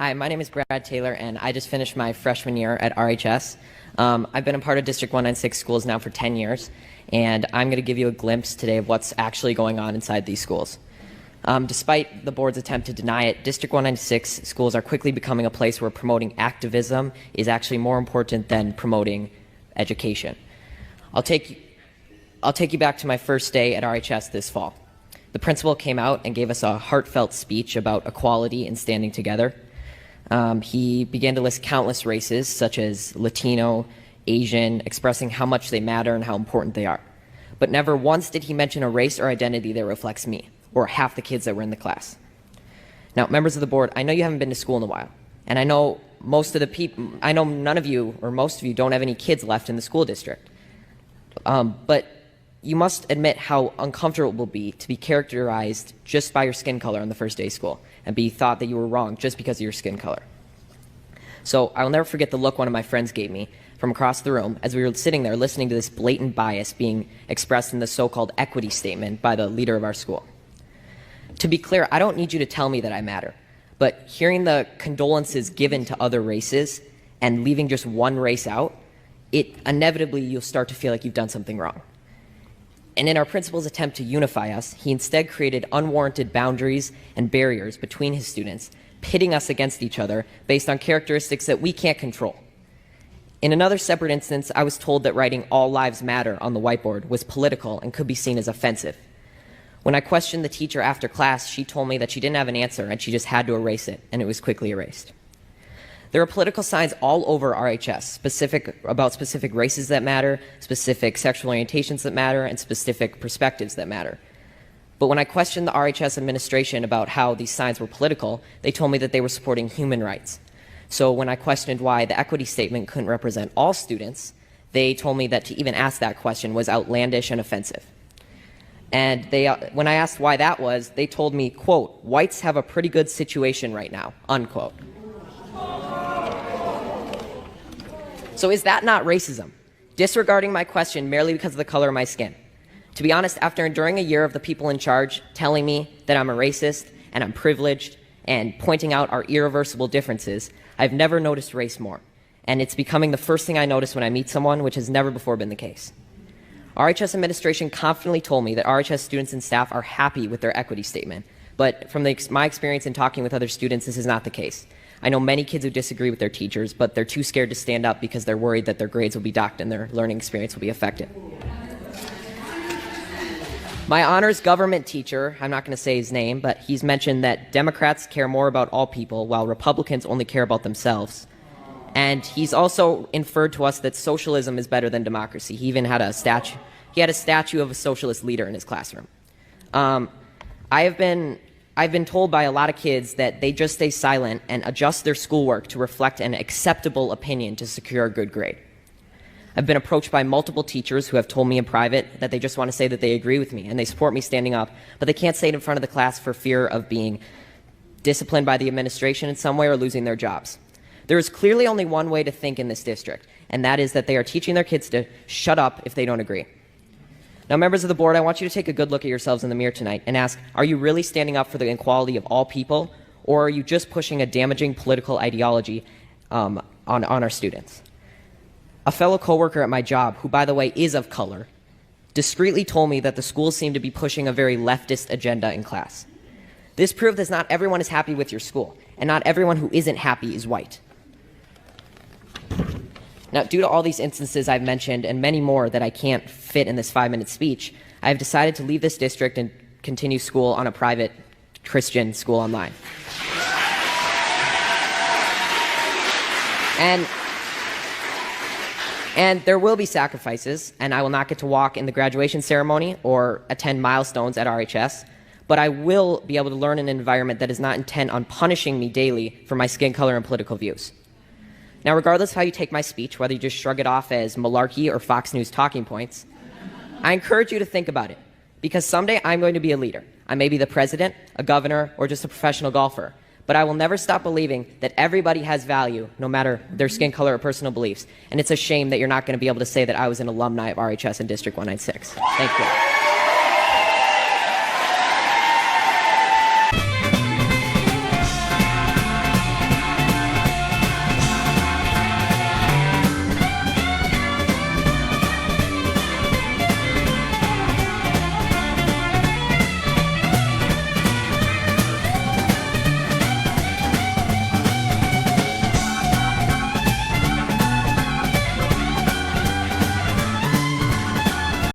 Hi, my name is Brad Taylor, and I just finished my freshman year at RHS. I've been a part of District 196 schools now for 10 years, and I'm going to give you a glimpse today of what's actually going on inside these schools. Despite the board's attempt to deny it, District 196 schools are quickly becoming a place where promoting activism is actually more important than promoting education. I'll take you back to my first day at RHS this fall. The principal came out and gave us a heartfelt speech about equality and standing together. He began to list countless races, such as Latino, Asian, expressing how much they matter and how important they are. But never once did he mention a race or identity that reflects me, or half the kids that were in the class. Now, members of the board, I know you haven't been to school in a while, and I know none of you, or most of you, don't have any kids left in the school district. But you must admit how uncomfortable it will be to be characterized just by your skin color on the first day of school and be thought that you were wrong just because of your skin color. So I will never forget the look one of my friends gave me from across the room as we were sitting there listening to this blatant bias being expressed in the so-called equity statement by the leader of our school. To be clear, I don't need you to tell me that I matter, but hearing the condolences given to other races and leaving just one race out, inevitably you'll start to feel like you've done something wrong. And in our principal's attempt to unify us, he instead created unwarranted boundaries and barriers between his students, pitting us against each other based on characteristics that we can't control. In another separate instance, I was told that writing "All Lives Matter" on the whiteboard was political and could be seen as offensive. When I questioned the teacher after class, she told me that she didn't have an answer and she just had to erase it, and it was quickly erased. There are political signs all over RHS about specific races that matter, specific sexual orientations that matter, and specific perspectives that matter. But when I questioned the RHS administration about how these signs were political, they told me that they were supporting human rights. So when I questioned why the equity statement couldn't represent all students, they told me that to even ask that question was outlandish and offensive. And when I asked why that was, they told me, quote, "Whites have a pretty good situation right now," unquote. So is that not racism? Disregarding my question merely because of the color of my skin? To be honest, after enduring a year of the people in charge telling me that I'm a racist and I'm privileged and pointing out our irreversible differences, I've never noticed race more. And it's becoming the first thing I notice when I meet someone, which has never before been the case. RHS administration confidently told me that RHS students and staff are happy with their equity statement. But from my experience in talking with other students, this is not the case. I know many kids who disagree with their teachers, but they're too scared to stand up because they're worried that their grades will be docked and their learning experience will be affected. My honors government teacher, I'm not going to say his name, but he's mentioned that Democrats care more about all people while Republicans only care about themselves. And he's also inferred to us that socialism is better than democracy. He even had a statue. He had a statue of a socialist leader in his classroom. I've been told by a lot of kids that they just stay silent and adjust their schoolwork to reflect an acceptable opinion to secure a good grade. I've been approached by multiple teachers who have told me in private that they just want to say that they agree with me and they support me standing up, but they can't say it in front of the class for fear of being disciplined by the administration in some way or losing their jobs. There is clearly only one way to think in this district, and that is that they are teaching their kids to shut up if they don't agree. Now, members of the board, I want you to take a good look at yourselves in the mirror tonight and ask, are you really standing up for the equality of all people, or are you just pushing a damaging political ideology on our students? A fellow coworker at my job, who by the way is of color, discreetly told me that the schools seem to be pushing a very leftist agenda in class. This proved that not everyone is happy with your school, and not everyone who isn't happy is white. Now, due to all these instances I've mentioned and many more that I can't fit in this 5-minute speech, I have decided to leave this district and continue school on a private Christian school online. And there will be sacrifices, and I will not get to walk in the graduation ceremony or attend milestones at RHS, but I will be able to learn in an environment that is not intent on punishing me daily for my skin color and political views. Now, regardless of how you take my speech, whether you just shrug it off as malarkey or Fox News talking points, I encourage you to think about it, because someday I'm going to be a leader. I may be the president, a governor, or just a professional golfer, but I will never stop believing that everybody has value, no matter their skin color or personal beliefs, and it's a shame that you're not going to be able to say that I was an alumni of RHS in District 196. Thank you.